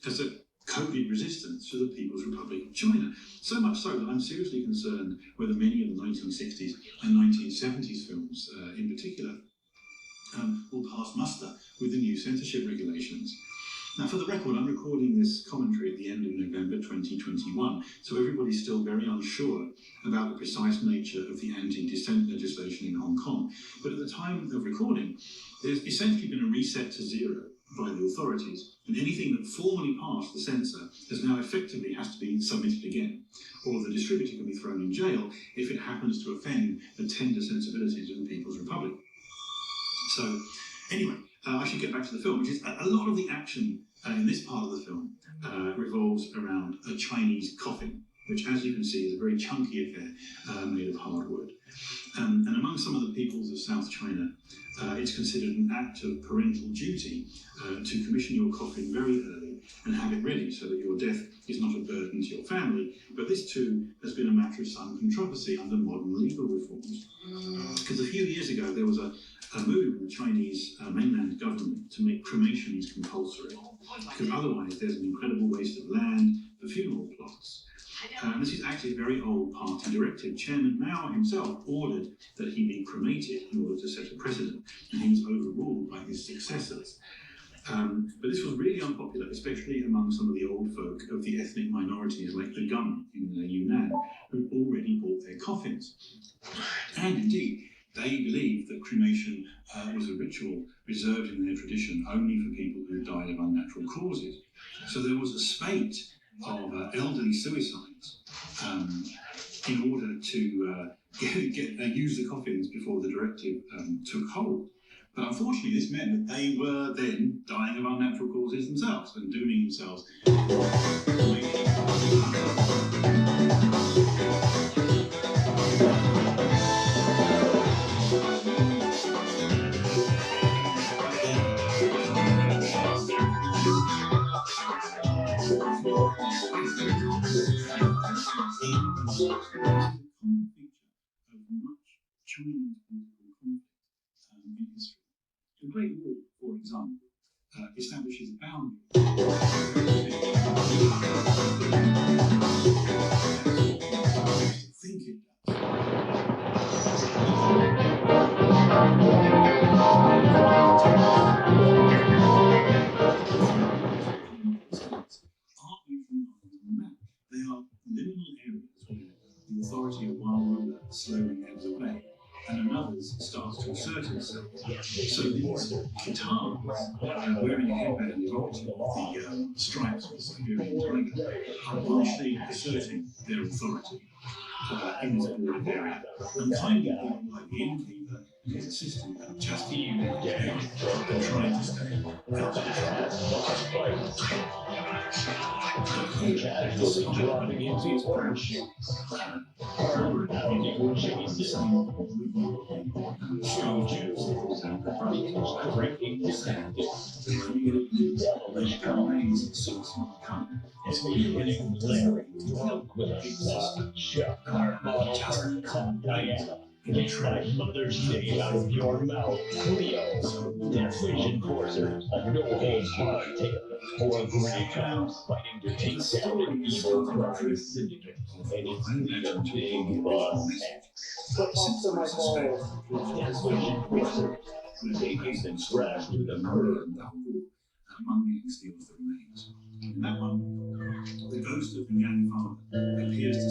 as a COVID resistance to the People's Republic of China. So much so that I'm seriously concerned whether many of the 1960s and 1970s films in particular will pass muster with the new censorship regulations. Now, for the record, I'm recording this commentary at the end of November 2021, so everybody's still very unsure about the precise nature of the anti-dissent legislation in Hong Kong. But at the time of recording, there's essentially been a reset to zero by the authorities, and anything that formally passed the censor has now effectively has to be submitted again, or the distributor can be thrown in jail if it happens to offend the tender sensibilities of the People's Republic. So, anyway, I should get back to the film, which is a lot of the action in this part of the film revolves around a Chinese coffin, which, as you can see, is a very chunky affair made of hardwood. And among some of the peoples of South China, it's considered an act of parental duty to commission your coffin very early and have it ready so that your death is not a burden to your family. But this too has been a matter of some controversy under modern legal reforms. Because a few years ago there was a move in the Chinese mainland government to make cremations compulsory, because otherwise there's an incredible waste of land for funeral plots. This is actually a very old party directive. Chairman Mao himself ordered that he be cremated in order to set a precedent, and he was overruled by his successors. But this was really unpopular, especially among some of the old folk of the ethnic minorities like the Gun in Yunnan, who already bought their coffins. And indeed, they believed that cremation was a ritual reserved in their tradition only for people who died of unnatural causes. So there was a spate of elderly suicides in order to use the coffins before the directive took hold. But unfortunately, this meant that they were then dying of unnatural causes themselves and dooming themselves. Chinese political conflict in history. The Great War, for example, establishes a boundary. Think it does. They are liminal areas where the authority of one ruler slowly ebbs away and another's starts to assert itself. So these Khitans, wearing a headband evocative of the stripes of the Siberian tiger, are largely asserting their authority in this border area. And kindly people like the innkeeper and his assistant just keeping their head and trying to stay out of Get my Mother's Day out of your mouth, Leo. Their vision forcers, a no-holds-barred tale for a gritty cops fighting to take down an evil crime syndicate. And it's me, Big Boss X. But also my balls. Their vision forcers, they hate and crash to the curb. Among gang steals the remains. In that one, the ghost of the gang father appears to